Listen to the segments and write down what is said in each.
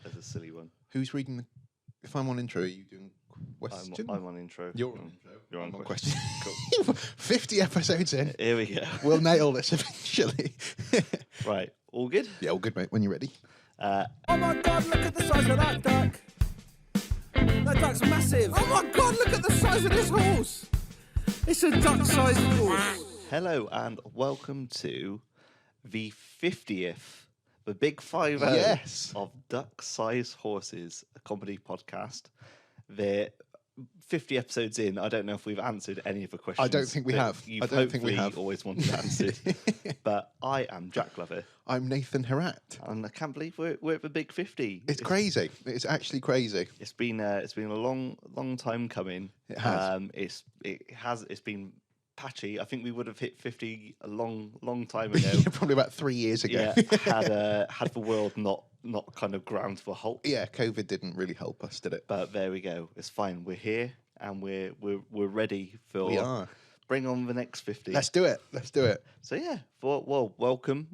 as a silly one. Who's reading? If I'm on intro, are you doing question? I'm on intro. You're on intro. You're on question. Cool. 50 episodes in. Here we go. We'll nail this eventually. Right. All good? Yeah, all good, mate. When you're ready. Oh my god, look at the size of that duck. That duck's massive. Oh my god, look at the size of this horse. It's a duck-sized horse. Hello and welcome to the 50th, the big 50 Yes. of Duck-Sized Horses, a comedy podcast. They're 50 episodes in. I don't know if we've answered any of the questions. I don't think we have. You've I don't think we hopefully have. always wanted answered. But I am Jack Glover, I'm Nathan Herat. and I can't believe we're at the big 50. It's crazy. It's actually crazy. It's been a long time coming. It has. It's been patchy. I think we would have hit 50 a long time ago. Probably about 3 years ago. Yeah, had the world not kind of ground to a halt. Yeah, COVID didn't really help us, did it? But there we go. It's fine. We're here and we're ready for. We are. Bring on the next 50. Let's do it. Let's do it. So yeah, well, welcome.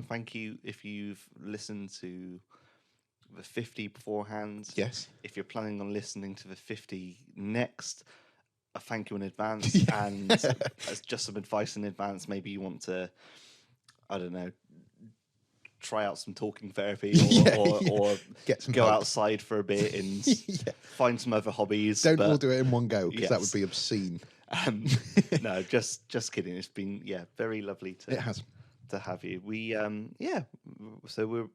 Thank you if you've listened to the 50 beforehand. Yes. If you're planning on listening to the 50 next, I thank you in advance. Yeah. And as just some advice in advance, maybe you want to, I don't know, try out some talking therapy or Get some go help. outside for a bit and Yeah. find some other hobbies. Don't but, all do it in one go because that Yes. would be obscene. no, just kidding. It's been very lovely It has. to have you. We so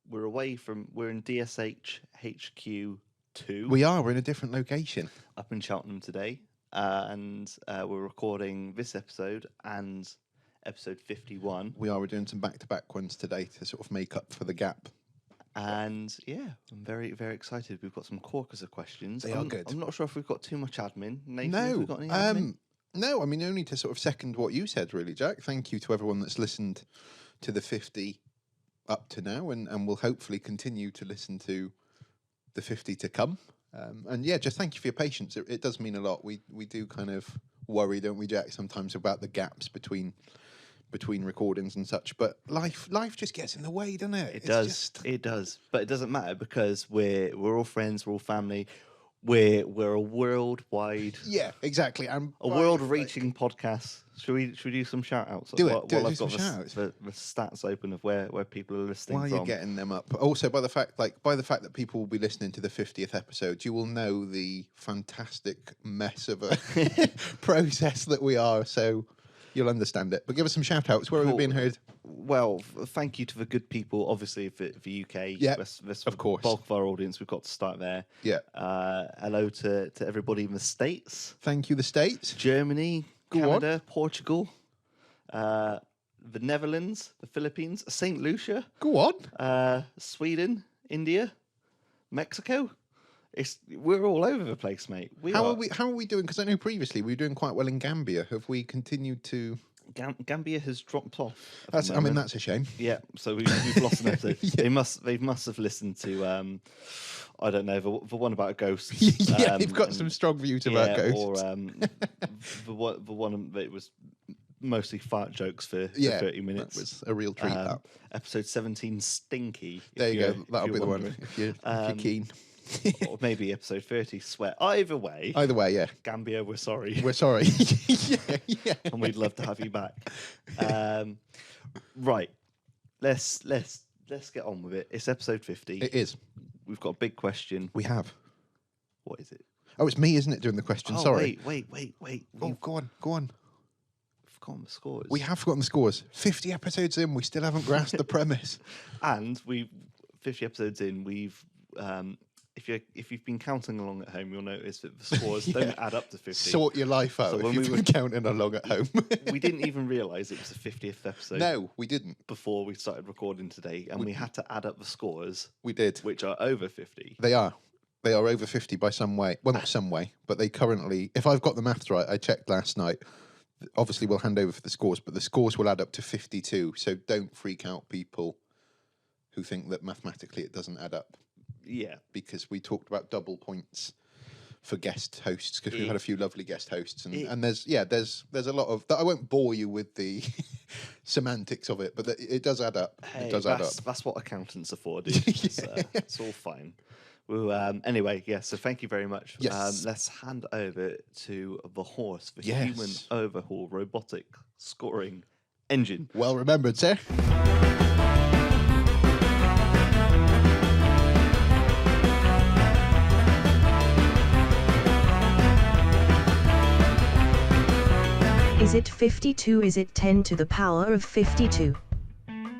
we're away from, we're in DSH HQ 2 We are. We're in a different location. up in Cheltenham today, and we're recording this episode and episode 51. We are. We're doing some back-to-back ones today to sort of make up for the gap. And yeah, I'm very excited. We've got some corkers of questions. They are good. I'm not sure if we've got too much admin. Nathan, have No, we got any admin? no. I mean, only to sort of second what you said, really, Jack. Thank you to everyone that's listened to the 50 up to now, and will hopefully continue to listen to the 50 to come. And yeah, just thank you for your patience. It does mean a lot. We do kind of worry, don't we, Jack, sometimes about the gaps between recordings and such. But life just gets in the way, doesn't it? It does. But it doesn't matter because we're all friends, we're all family. We're a worldwide, Yeah, exactly. And a world-reaching podcast. Should we do some shout-outs? Do it. While Do I've some got shout-outs. the stats open of where people are listening while from. you're getting them up, also by the fact that people will be listening to the 50th episode, you will know the fantastic mess of a process that we are. So you'll understand it. But give us some shout outs. Where have we been heard? Well, thank you to the good people, obviously, for the UK. Yeah, that's of course. bulk of our audience. We've got to start there. Yeah. Hello to everybody in the States, Thank you, the States. Germany, Go Canada, Portugal, the Netherlands, the Philippines, St. Lucia, Go on. Sweden, India, Mexico. We're all over the place, mate. How are we doing? Because I know previously we were doing quite well in Gambia. Have we continued to? Gambia has dropped off. at the I mean, moment. that's a shame. Yeah, so we've lost an episode. Yeah. They must have listened to I don't know, the one about a ghost. Yeah, they've got some strong views about ghosts. Or the one that was mostly fart jokes for 30 minutes. That was a real treat. That. Episode 17, Stinky. There if you go. you're- That'll if be you're the one wondering. if you're keen. Or maybe episode 30, Sweat. Either way, Either way, yeah, Gambia, we're sorry. we're sorry. yeah. And we'd love to have you back. Right. Let's get on with it. It's episode 50. It is. We've got a big question. We have. What is it? Oh, it's me, isn't it, doing the question? Oh, Sorry. Wait. Oh, We've go on. forgotten the scores. We have forgotten the scores. 50 episodes in, we still haven't grasped the premise. And 50 episodes in, we've if you've been counting along at home, you'll notice that the scores don't add up to 50. Sort your life out So if when you've we been counting along at home. We didn't even realise it was the 50th episode. No, we didn't. Before we started recording today, and we had to add up the scores, We did. which are over 50. They are. They are over 50 by some way. Well, not some way, but they currently, if I've got the maths right, I checked last night. Obviously, we'll hand over for the scores, but the scores will add up to 52. So don't freak out, people who think that mathematically it doesn't add up, Yeah. because we talked about double points for guest hosts, because we've It- had a few lovely guest hosts, and there's a lot of that. I won't bore you with the semantics of it, but it does add up. Hey, it does add up. that's what accountants are for, dude. It's all fine. Well, anyway, yeah. So thank you very much. Yes. Let's hand over to the horse, the Yes. human overhaul robotic scoring engine. Well remembered, sir. Is it 52? Is it 10 to the power of 52?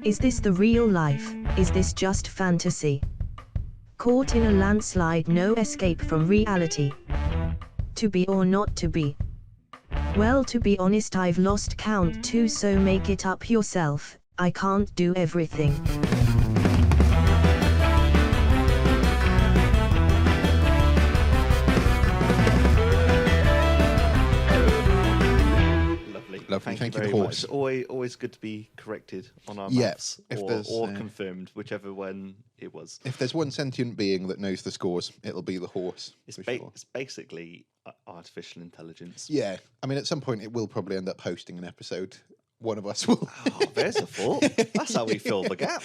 Is this the real life? Is this just fantasy? Caught in a landslide, no escape from reality. To be or not to be? Well, to be honest, I've lost count too, so make it up yourself. I can't do everything. Lovely. Thank you, very the horse. much. Always good to be corrected on our Yeah, maths, if or there's, confirmed, whichever one it was. If there's one sentient being that knows the scores, it'll be the horse. It's, for sure. it's basically artificial intelligence. Yeah, I mean, at some point it will probably end up hosting an episode. One of us will. Oh, there's a thought. That's how we fill the gap.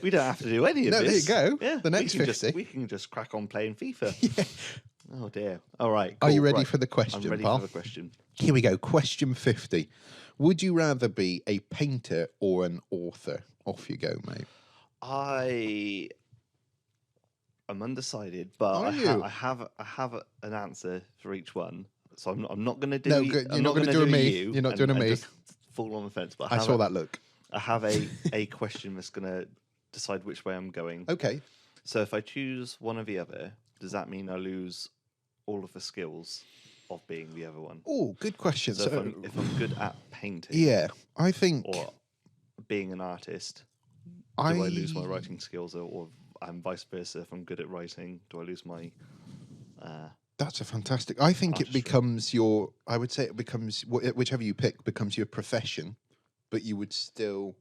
We don't have to do any of No, this. there you go. Yeah, The next we can 50. we can just crack on playing FIFA. Oh dear. All right. Are you cool, ready right. for the question, I'm ready pal? for the question. Here we go. Question 50. Would you rather be a painter or an author? Off you go, mate. I'm undecided, but Are you? I have an answer for each one. So I'm not going to do. No, good. I'm You're not gonna gonna do a me. you You're not and- doing a and me. just fall on the fence. But I saw that look. I have a question that's going to decide which way I'm going. Okay. So if I choose one or the other, does that mean I lose all of the skills of being the other one? Oh, good question. So if I'm good at painting, yeah, I think or being an artist, do I lose my writing skills, or and vice versa? If I'm good at writing, do I lose my? That's a fantastic. I think it Artistry. becomes I would say it becomes whichever you pick becomes your profession, but you would still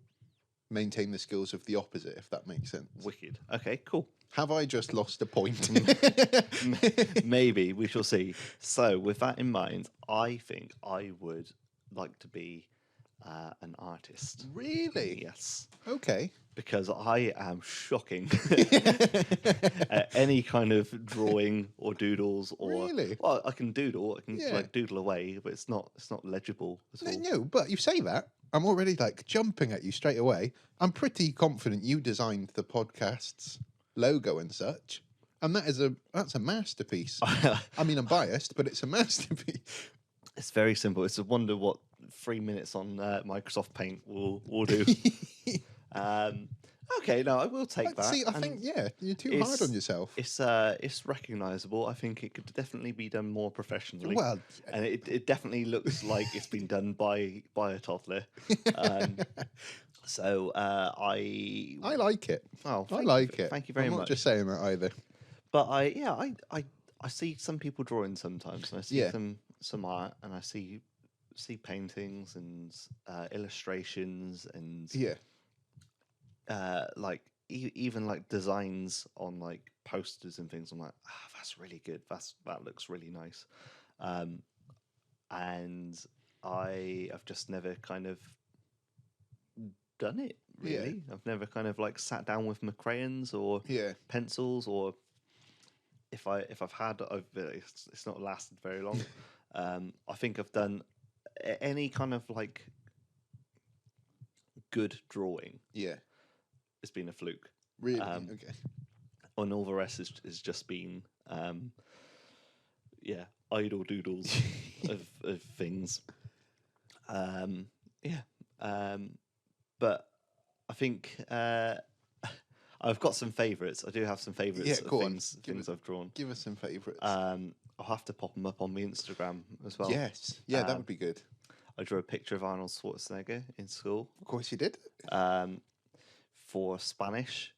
maintain the skills of the opposite, if that makes sense. Wicked. Okay, cool. Have I just lost a point? Maybe we shall see. So, with that in mind, I think I would like to be an artist. Really? Yes, Okay. because I am shocking at any kind of drawing or doodles or. Really? Well, I can doodle. I can Yeah. like doodle away, but it's not legible at all. No, but you say that. I'm already like jumping at you straight away. I'm pretty confident you designed the podcast's logo and such. And that's a masterpiece. I mean, I'm biased, but it's a masterpiece. It's very simple. It's a wonder what 3 minutes on Microsoft Paint will do. Okay, no, I will take that. See, I and think you're too hard on yourself. It's recognisable. I think it could definitely be done more professionally. Well, and it definitely looks like it's been done by a toddler. So I like it. Oh, I like it. Thank you very I'm much. not just saying that either. But I see some people drawing sometimes, and I see some art, and I see paintings and illustrations and like even like designs on like posters and things. I'm like, that's really good. That looks really nice. And I have just never kind of done it really. I've never kind of like sat down with my crayons or pencils, or if I've had, it's not lasted very long. I think I've done any kind of like good drawing. Yeah. It's been a fluke. Really? Okay. And all the rest is just been idle doodles of things. But I think I've got some favourites. I do have some favourites of things I've drawn. Give us some favourites. I'll have to pop them up on my Instagram as well. Yes. Yeah, that would be good. I drew a picture of Arnold Schwarzenegger in school. Of course you did. For Spanish.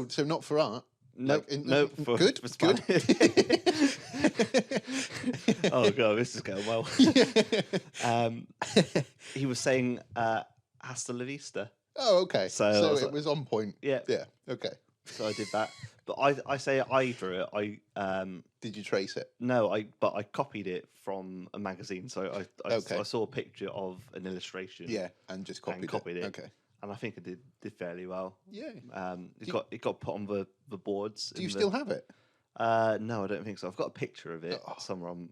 So not for art? No, for Spanish. Good. Oh god, this is going well. He was saying "Hasta la vista." Oh, okay. So I So was it like- was on point. Yeah. Yeah. Okay. So I did that. but I say I drew it. Did you trace it? No, I copied it from a magazine. So I saw a picture of an illustration. Yeah, and just copied it. Okay. And I think it did fairly well. Yeah. It got put on the boards. Do you still have it? No, I don't think so. I've got a picture of it somewhere on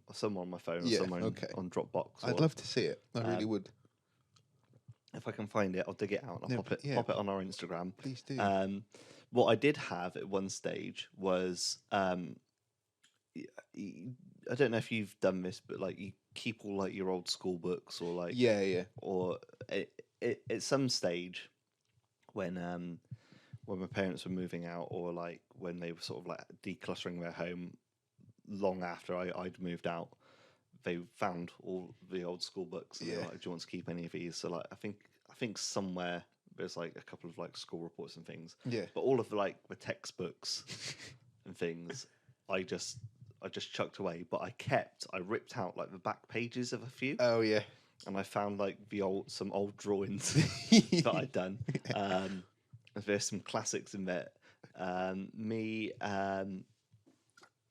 my phone or somewhere on Dropbox. I'd love to see it. I really would. If I can find it, I'll dig it out and I'll pop it on our Instagram. Please do. What I did have at one stage was I don't know if you've done this, but like you keep all like your old school books or like or at some stage when my parents were moving out or like when they were sort of like decluttering their home long after I'd moved out, they found all the old school books and they were like, do you want to keep any of these? So like I think somewhere there's like a couple of like school reports and things. Yeah. But all of like the textbooks and things I just chucked away, but I ripped out like the back pages of a few. Oh yeah. And I found like some old drawings that I'd done. There's some classics in there. Me and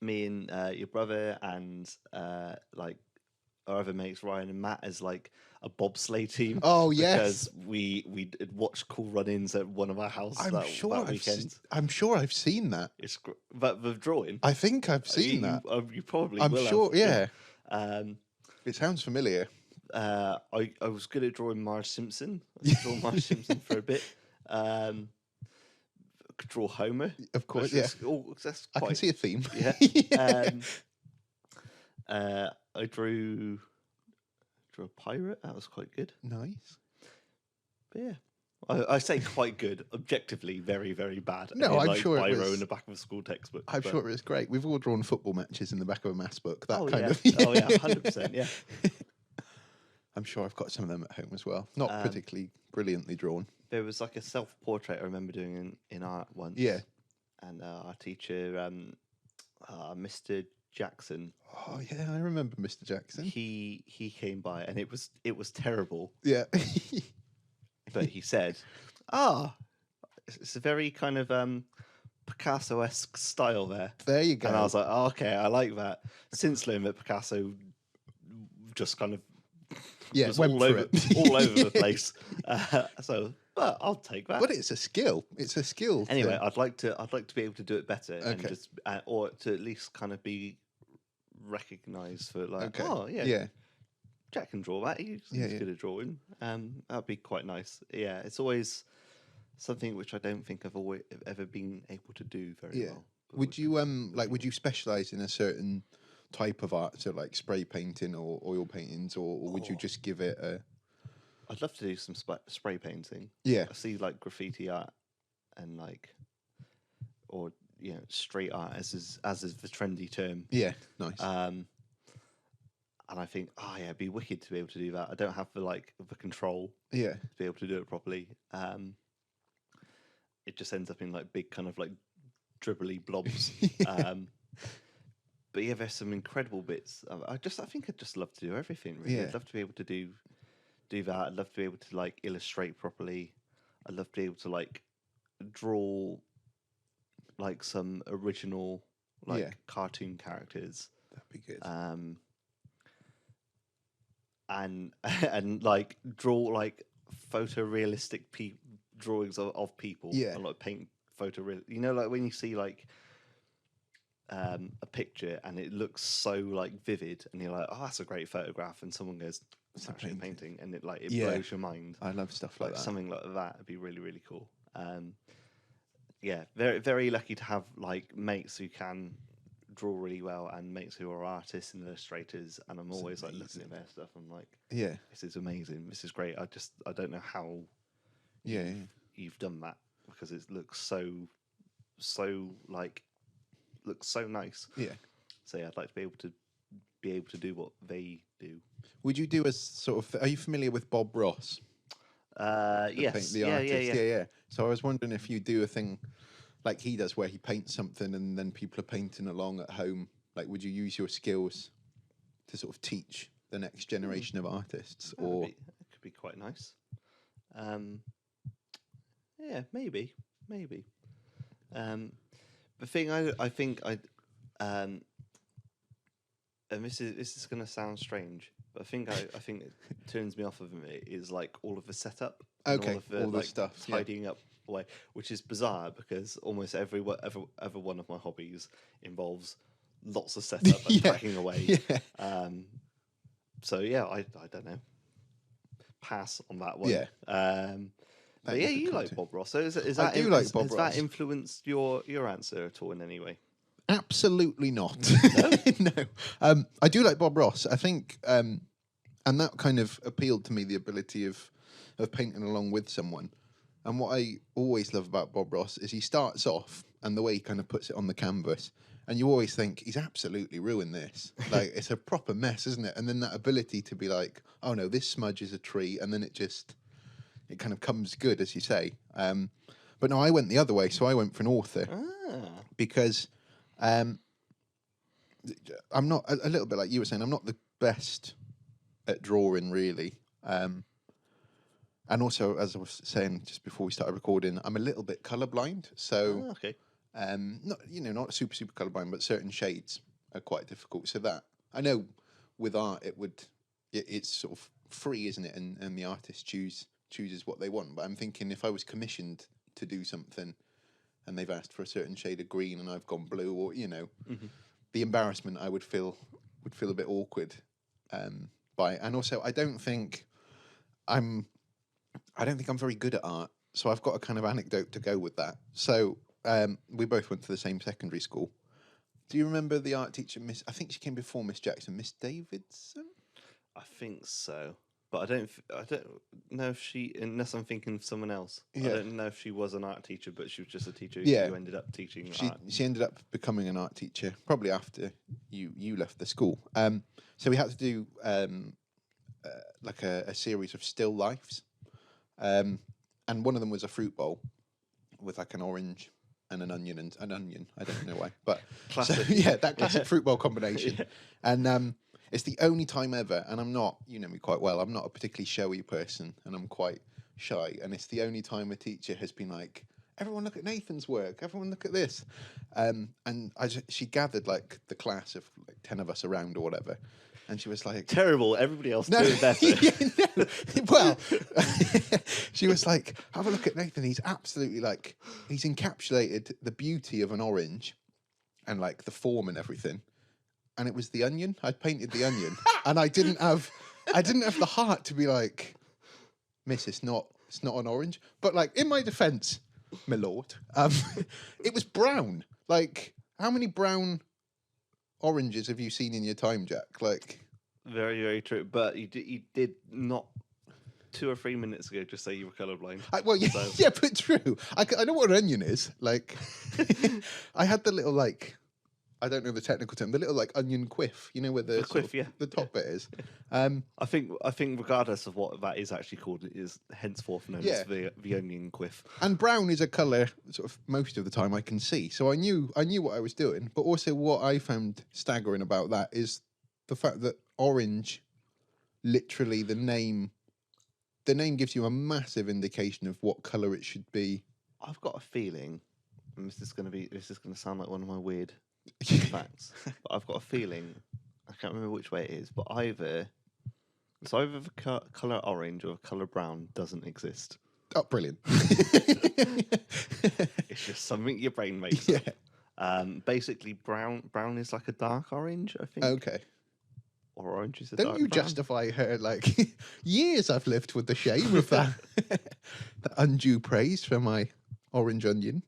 your brother and like our other mates Ryan and Matt as like a bobsleigh team. Oh yes, because we watched Cool Run-ins at one of our houses that weekend. I'm sure I've seen that. But the drawing. I think I've seen that. You probably. I'm will sure. have. Yeah. It sounds familiar. I was good at drawing Marge Simpson. I draw Marge Simpson for a bit. Could draw Homer, of course. That's quite, I can see a theme. Yeah. I drew a pirate. That was quite good. Nice. But yeah, I say quite good. Objectively, very very bad. No, I'm like sure biro it was in the back of a school textbook. I'm sure it was great. We've all drawn football matches in the back of a maths book. That kind of. Oh yeah, 100%. Yeah. I'm sure I've got some of them at home as well. Not particularly brilliantly drawn. There was like a self-portrait I remember doing in art once. Yeah. And our teacher, Mr. Jackson. Oh yeah, I remember Mr. Jackson. He came by and it was terrible. Yeah. But he said, it's a very kind of Picasso-esque style there. There you go. And I was like, oh, okay, I like that. Since learning that Picasso just kind of went all over the place. But I'll take that. But it's a skill. It's a skill. Anyway, I'd like to be able to do it better, Okay. and just or to at least kind of be recognised for like, yeah. Jack can draw that. He's good at drawing. That'd be quite nice. Yeah, it's always something which I don't think I've ever been able to do very well. Would you would you specialise in a certain type of art, so like spray painting or oil paintings, or would you just give it a? I'd love to do some spray painting. Yeah, I see like graffiti art and like, or street art as is the trendy term. Yeah, nice. And I think, it'd be wicked to be able to do that. I don't have the control. Yeah, to be able to do it properly. It just ends up in like big kind of like dribbly blobs. But yeah, there's some incredible bits. I think I'd just love to do everything. Really. Yeah. I'd love to be able to do that. I'd love to be able to like illustrate properly. I'd love to be able to like draw like some original cartoon characters. That'd be good. And like draw like photorealistic drawings of people. Yeah. And like paint photoreal. Like when you see like a picture and it looks so like vivid, and you're like, oh, that's a great photograph, and someone goes, it's actually a painting, and it blows your mind. I love stuff like that. Something like that would be really really cool. Yeah, very very lucky to have like mates who can draw really well and mates who are artists and illustrators, and I'm always like looking at their stuff. I'm like, this is amazing. This is great. I don't know how you've done that, because it looks so nice. Yeah. So I'd like to be able to do what they do. Would you do a sort of? Are you familiar with Bob Ross? Yes. The artist. Yeah. So I was wondering if you do a thing like he does, where he paints something and then people are painting along at home. Like, would you use your skills to sort of teach the next generation of artists? Or it could be quite nice. Yeah, maybe. The thing I think and this is going to sound strange, but I think it turns me off of it is like all of the setup, and Okay, all the like stuff, yeah. tidying up away, which is bizarre because almost every one of my hobbies involves lots of setup and Yeah, packing away. yeah. So yeah, I don't know. Pass on that one. Yeah. But yeah, Thanks for you like Courtie. Bob Ross. So is I that do like Bob has Ross. that influenced your answer at all in any way? Absolutely not. No. I do like Bob Ross. I think, and that kind of appealed to me, the ability of painting along with someone. And what I always love about Bob Ross is he starts off, and the way he kind of puts it on the canvas, and you always think he's absolutely ruined this. Like, it's a proper mess, isn't it? And then that ability to be like, oh no, this smudge is a tree, and then it kind of comes good, as you say. But no, I went the other way, so I went for an author because I'm not, a little bit like you were saying, I'm not the best at drawing, really. And also, as I was saying just before we started recording, I'm a little bit colourblind. So, Okay. not super colourblind, but certain shades are quite difficult. So that, I know with art, it's sort of free, isn't it? And the artist chooses what they want. But I'm thinking if I was commissioned to do something and they've asked for a certain shade of green and I've gone blue, or, the embarrassment I would feel a bit awkward by it. And also, I don't think I'm very good at art, so I've got a kind of anecdote to go with that. So we both went to the same secondary school. Do you remember the art teacher, Miss? I think she came before Miss Jackson, Miss Davidson. I think so, but I don't know if she, unless I'm thinking of someone else. Yeah. I don't know if she was an art teacher, but she was just a teacher Yeah. who ended up teaching art. She ended up becoming an art teacher probably after you left the school. So we had to do like a series of still lifes, and one of them was a fruit bowl with like an orange and an onion and an onion. I don't know why, but Classic. So, yeah, that classic fruit bowl combination. Yeah. And it's the only time ever, and I'm not, you know me quite well, I'm not a particularly showy person, and I'm quite shy. And it's the only time a teacher has been like, everyone look at Nathan's work, everyone look at this. And she gathered like the class of like 10 of us around or whatever. And she was like... Terrible, everybody else doing better. No. Well, she was like, have a look at Nathan. He's absolutely like, he's encapsulated the beauty of an orange and like the form and everything. And it was the onion. I'd painted the onion. And I didn't have the heart to be like, miss, it's not an orange. But like, in my defense, my lord, it was brown. Like, how many brown oranges have you seen in your time, Jack? Like, very, very true. But you did not 2 or 3 minutes ago just say you were colourblind. Yeah, but true. I know what an onion is. Like, I had the little like, I don't know the technical term, the little like onion quiff. You know where the quiff, the top bit is. I think regardless of what that is actually called, it is henceforth known as the onion quiff. And brown is a colour sort of most of the time I can see. So I knew what I was doing. But also what I found staggering about that is the fact that orange, literally the name gives you a massive indication of what colour it should be. I've got a feeling, and this is going to sound like one of my weird facts, but I've got a feeling, I can't remember which way it is, but either the colour orange or colour brown doesn't exist. Oh, brilliant. It's just something your brain makes up. Basically brown is like a dark orange, I think. Okay. Or orange is a dark brown. Don't you justify her, like, years I've lived with the shame of that that undue praise for my orange onion.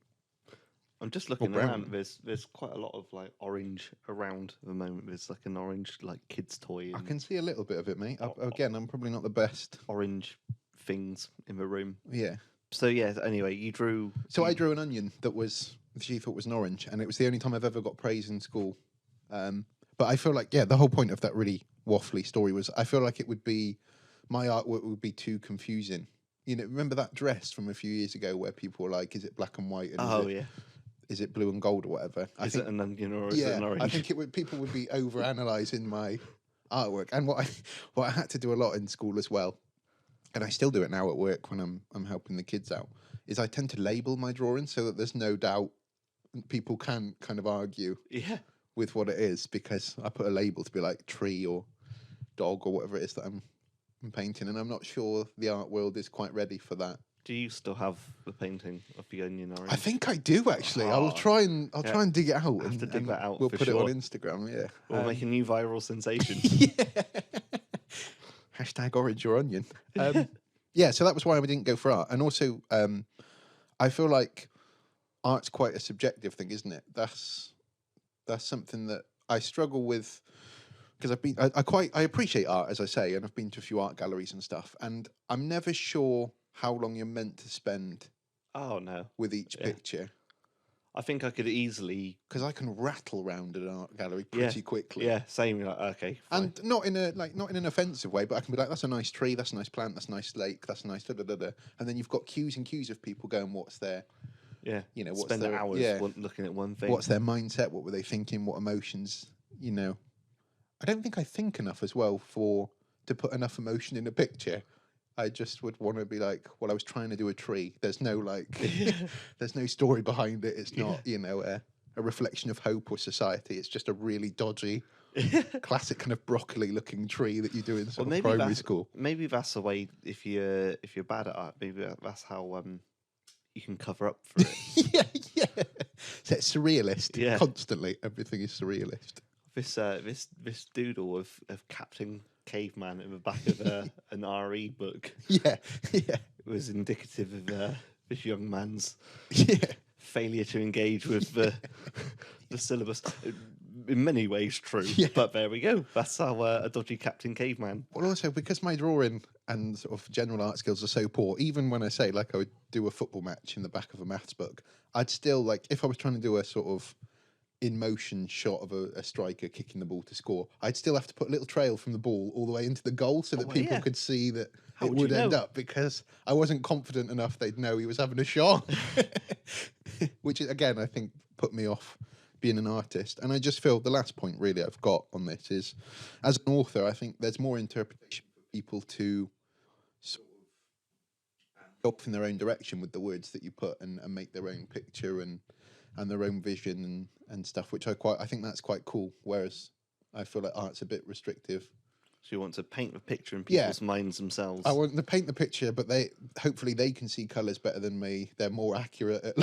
I'm just looking around. There's quite a lot of like orange around at the moment. There's like an orange like kids toy. I can see a little bit of it, mate. Again, I'm probably not the best. Orange things in the room. Yeah. So yeah. Anyway, you drew. So I drew an onion that she thought was an orange, and it was the only time I've ever got praise in school. But I feel like the whole point of that really waffly story was I feel like my artwork would be too confusing. You know, remember that dress from a few years ago where people were like, "Is it black and white?" And is it blue and gold or whatever? Is it an onion or is it an orange? I think people would be over-analysing my artwork. And what I had to do a lot in school as well, and I still do it now at work when I'm helping the kids out, is I tend to label my drawings so that there's no doubt people can kind of argue Yeah. with what it is, because I put a label to be like tree or dog or whatever it is that I'm painting, and I'm not sure the art world is quite ready for that. Do you still have the painting of the onion orange? I think I do actually. I'll Oh, try and dig it out. have to dig that out We'll for put sure. it on Instagram. Yeah, We'll make a new viral sensation. yeah. Hashtag orange or onion. Yeah, so that was why we didn't go for art, and also I feel like art's quite a subjective thing, isn't it? That's something that I struggle with, because I appreciate art, as I say, and I've been to a few art galleries and stuff, and I'm never sure how long you're meant to spend Oh no. with each picture, I think I could easily. because I can rattle around an art gallery pretty quickly. Yeah, same. Like, okay. Fine. And not in an offensive way, but I can be like, that's a nice tree, that's a nice plant, that's a nice lake, that's a nice da da da da. And then you've got queues and queues of people going, what's their, yeah. you know, what's Spend their hours looking at one thing. what's their mindset, what were they thinking, what emotions, you know. I don't think I think enough as well to put enough emotion in a picture. I just would want to be like, well, I was trying to do a tree. There's no there's no story behind it. It's not, you know, a reflection of hope or society. It's just a really dodgy, classic kind of broccoli-looking tree that you do in sort of primary school. Maybe that's the way. If you're bad at art, maybe that's how you can cover up for it. yeah. So it's surrealist. Yeah. Constantly, everything is surrealist. This doodle of Captain Caveman in the back of an RE book Yeah. was indicative of this young man's Yeah. failure to engage with the syllabus. In many ways, true. Yeah. But there we go. That's how a dodgy Captain Caveman. Well, also because my drawing and sort of general art skills are so poor, even when I say like I would do a football match in the back of a maths book, I'd still like, if I was trying to do a sort of in motion shot of a striker kicking the ball to score, I'd still have to put a little trail from the ball all the way into the goal so that people could see that How it would would you end know? up, because I wasn't confident enough they'd know he was having a shot. Which, again, I think put me off being an artist. And I just feel the last point really I've got on this is, as an author, I think there's more interpretation for people to sort of go off in their own direction with the words that you put, and make their own picture and their own vision and stuff, which I think that's quite cool. Whereas I feel like art's a bit restrictive. So you want to paint the picture in people's minds themselves. I want to paint the picture, but hopefully they can see colours better than me. They're more accurate at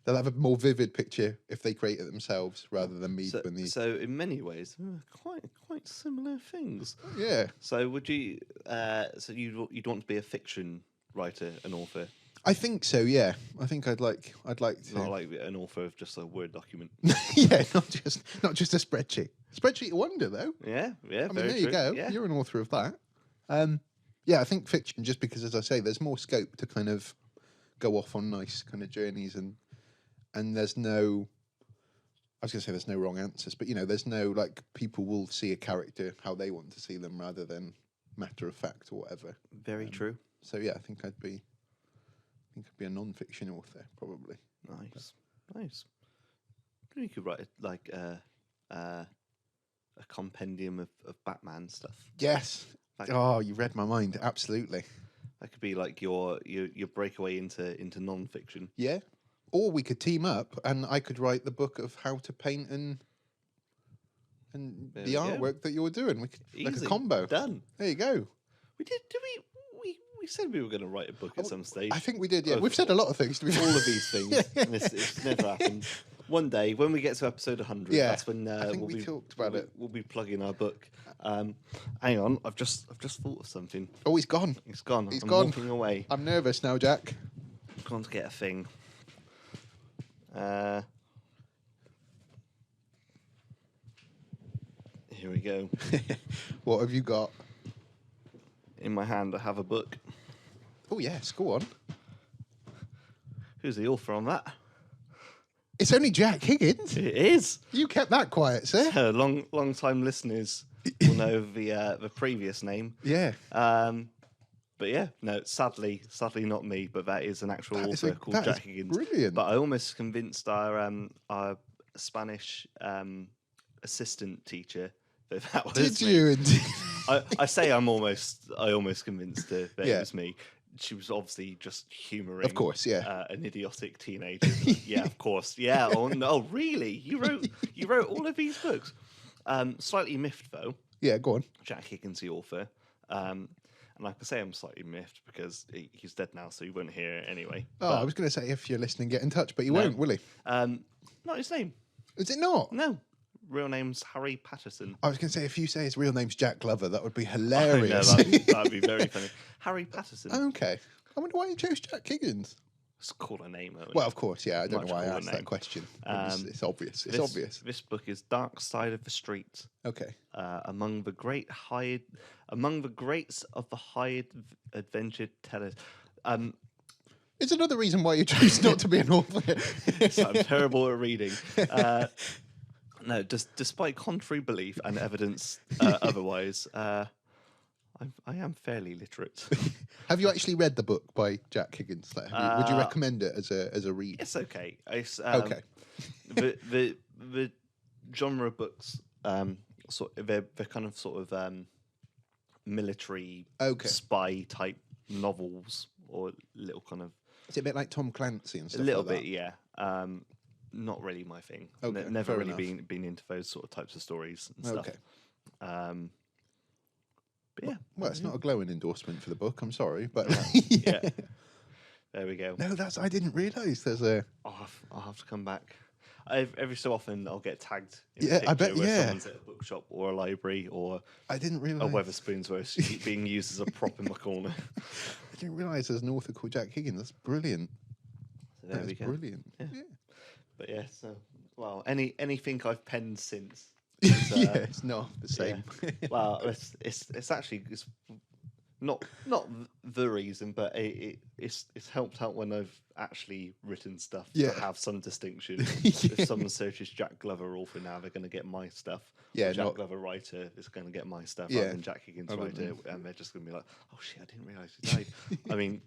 they'll have a more vivid picture if they create it themselves rather than me doing these. So in many ways, quite similar things. Yeah. So would you? So you'd want to be a fiction writer, an author, I think so, yeah. I think I'd like to. not like an author of just a Word document. Yeah, not just a spreadsheet. Spreadsheet of wonder, though. Yeah. I mean, very there you true. go. Yeah. You're an author of that. Yeah, I think fiction, just because, as I say, there's more scope to kind of go off on nice kind of journeys, and there's no. I was going to say there's no wrong answers, but there's no like people will see a character how they want to see them rather than matter of fact or whatever. Very true. So yeah, I think I'd be a non-fiction author probably. Nice. You could write like a compendium of Batman stuff. Yes. Oh, you read my mind. Absolutely. That could be like your breakaway into non-fiction. Yeah. Or we could team up, and I could write the book of how to paint and the artwork that you're doing. We could like a combo. Done. There you go. We did we said we were going to write a book at some stage. I think we did. Yeah, we've said a lot of things. To be all of these things. And it's never happened. One day, when we get to episode 100, that's when I think we talked about it. We'll be plugging our book. Hang on, I've just thought of something. Oh, he's gone. It's gone. He's I'm gone. walking away. I'm nervous now, Jack. I've gone to get a thing. Here we go. What have you got? In my hand, I have a book. Oh yes, go on. Who's the author on that? It's only Jack Higgins. It is. You kept that quiet, sir. Long time listeners will know the previous name. Yeah. But yeah, no, sadly not me. But that is an actual author called that Jack is Higgins. brilliant. But I almost convinced our Spanish assistant teacher that was Did me. you indeed? I say I almost convinced her that it was me. she was obviously just humouring. Of course, yeah. An idiotic teenager. Yeah, of course. Yeah. Oh no, really? You wrote all of these books. Slightly miffed though. Yeah, go on. Jack Higgins, the author. And like I say, I'm slightly miffed because he's dead now, so you won't hear it anyway. Oh, I was going to say, if you're listening, get in touch, but you won't, will he? Not his name. Is it not? No. Real name's Harry Patterson. I was going to say, if you say his real name's Jack Glover, that would be hilarious. Oh, no, that'd be very funny. Harry Patterson. Okay. I wonder why you chose Jack Higgins. It's called a name. Well, of course, yeah. I don't Much know why I cooler asked name. that question. It's obvious. It's obvious. This book is Dark Side of the Street. Okay. Among the greats of the high adventure tellers. It's another reason why you chose not to be an author. So I'm terrible at reading. No, despite contrary belief and evidence otherwise, I am fairly literate. Have you actually read the book by Jack Higgins? Like, would you recommend it as a read? It's okay. It's, Okay. the genre of books, they're kind of sort of military spy type novels or little kind of. Is it a bit like Tom Clancy and stuff? A little like that? bit, yeah. Not really my thing. Okay, Never fair really enough. been into those sort of types of stories and stuff. Okay. But yeah. Well, it's not a glowing endorsement for the book. I'm sorry, but Yeah. There we go. no, I didn't realise there's a. I'll have to come back. Every so often I'll get tagged. In Yeah, a I bet, picture where yeah. someone's at a bookshop or a library or I didn't a realise. Weatherspoons where it's being used as a prop in my corner. I didn't realise there's an author called Jack Higgins. That's brilliant. So there That's we go. brilliant. Yeah. Yeah. But yeah, so well, anything I've penned since. Yeah, it's not the same. Well, it's actually not the reason, but it's helped out when I've actually written stuff Yeah. to have some distinction. Yeah. If someone searches Jack Glover author now, they're going to get my stuff. Yeah, Jack not- Glover writer is going to get my stuff Yeah. rather than Jack Higgins I writer, wouldn't. and they're just going to be like, "Oh shit, I didn't realise he died." I mean,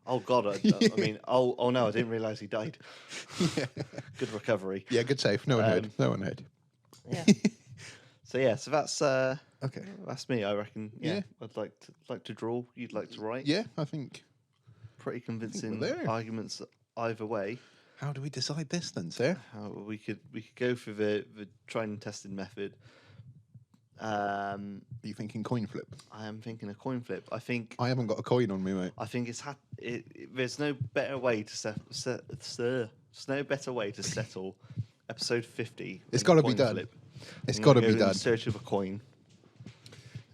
oh god, I mean, oh no, I didn't realise he died. Good recovery. Yeah, good save. No one heard. No one heard. Yeah. So that's Okay. that's me. I reckon. Yeah, Yeah. I'd like to draw. You'd like to write. Yeah, I think. Pretty convincing there. arguments either way. How do we decide this then, sir? How we could go for the tried and tested method. Are you thinking coin flip? I am thinking a coin flip. I think I haven't got a coin on me, mate. there's no better way to there's no better way to settle episode 50. It's than a gotta be coin done. flip. It's I'm got to gonna be go done. in search of a coin.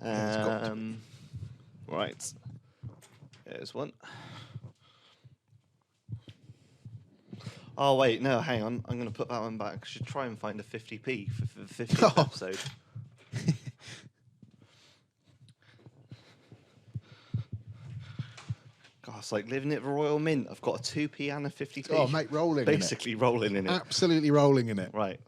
it's got to be. Right. There's one. Oh wait, no, hang on. I'm going to put that one back. I should try and find a 50p for the 50th Oh. episode. God, it's like living at the Royal Mint. I've got a 2p and a 50p. Oh, mate, rolling Basically rolling in in it. it. Absolutely rolling in it. Right.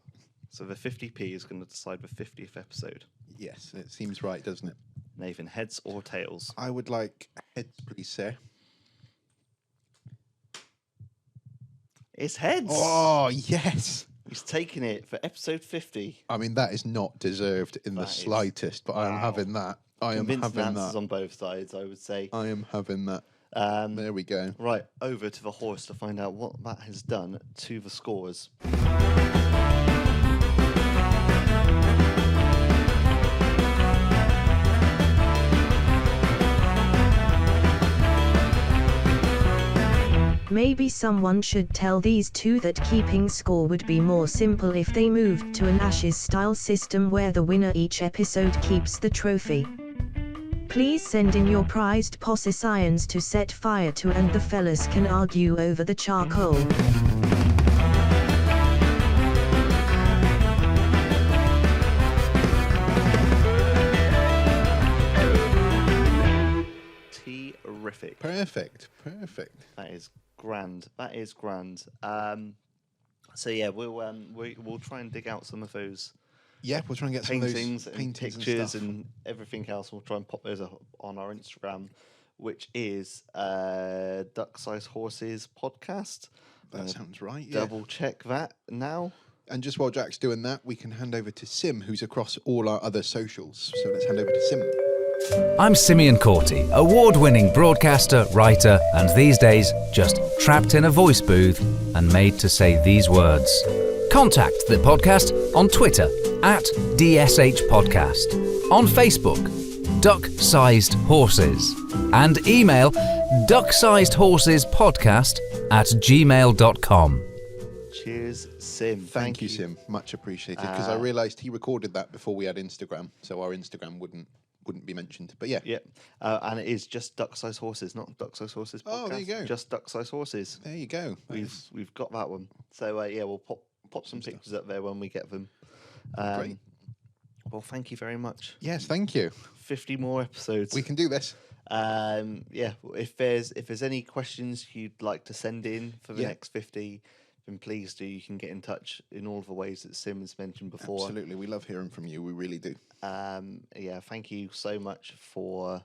So the 50p is going to decide the 50th episode. Yes, it seems right, doesn't it? Nathan, heads or tails? I would like heads, please, sir. It's heads. Oh, yes. He's taking it for episode 50. I mean, that is not deserved in the That is- slightest, but I am wow. having that. I am Convincing having answers that. on both sides, I would say. I am having that. There we go. Right, over to the horse to find out what that has done to the scores. Maybe someone should tell these two that keeping score would be more simple if they moved to an Ashes-style system where the winner each episode keeps the trophy. Please send in your prized posse science to set fire to and the fellas can argue over the charcoal. Terrific. Perfect. Perfect. That is grand. That is grand. So yeah, we'll try and dig out some of those Yeah, we'll try and get some of paintings those and paintings pictures and, and everything else. We'll try and pop those up on our Instagram, which is Duck Size Horses Podcast. That sounds right. Yeah. Double check that now. And just while Jack's doing that, we can hand over to Sim, who's across all our other socials. So let's hand over to Sim. I'm Simeon Courtie, award-winning broadcaster, writer, and these days just trapped in a voice booth and made to say these words. Contact the podcast on Twitter @DSH Podcast, on Facebook, Duck-Sized Horses, and email duck-sizedhorsespodcast@gmail.com. Cheers, Sim. Thank you, Sim. Much appreciated. Because I realised he recorded that before we had Instagram, so our Instagram wouldn't be mentioned. But yeah. Yeah. And it is just Duck-Sized Horses, not Duck-Sized Horses podcast. Oh, there you go. Just Duck-Sized Horses. There you go. We've got that one. So yeah, we'll pop some pictures up there when we get them. Great. Well, thank you very much. Yes, thank you. 50 more episodes. We can do this. Yeah. If there's any questions you'd like to send in for the next 50, then please do. You can get in touch in all of the ways that Sim has mentioned before. Absolutely, we love hearing from you. We really do. Yeah. Thank you so much for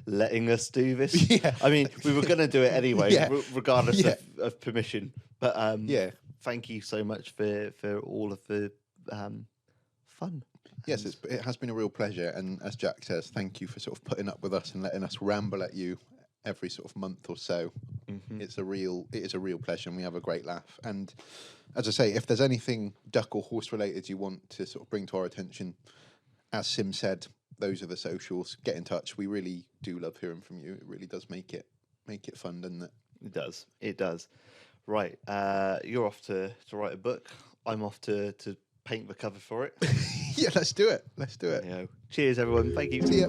letting us do this. Yeah. I mean, we were going to do it anyway, Yeah. regardless Yeah. of permission. But Yeah. thank you so much for all of the fun. Yes, it has been a real pleasure. And as Jack says, thank you for sort of putting up with us and letting us ramble at you every sort of month or so. Mm-hmm. It is a real pleasure, and we have a great laugh. And as I say, if there's anything duck or horse related you want to sort of bring to our attention, as Sim said, those are the socials. Get in touch. We really do love hearing from you. It really does make it fun, doesn't it? It does. Right. You're off to write a book. I'm off to paint the cover for it. Yeah, let's do it. You know. Cheers, everyone. Thank you. See ya.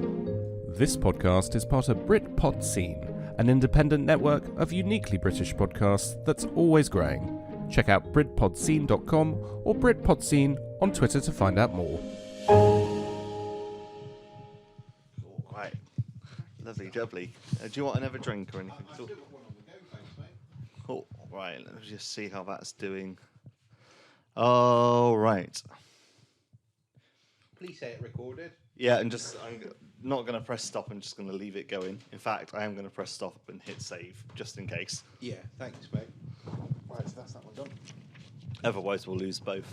This podcast is part of Britpod Scene, an independent network of uniquely British podcasts that's always growing. Check out BritpodScene.com or Britpod Scene on Twitter to find out more. Right. Lovely, jubbly. Do you want another drink or anything? Oh, right. Let me just see how that's doing. Oh, right. Please say it recorded. Yeah, and I'm not going to press stop. I'm just going to leave it going. In fact, I am going to press stop and hit save, just in case. Yeah, thanks, mate. Right, so that's that one done. Otherwise, we'll lose both.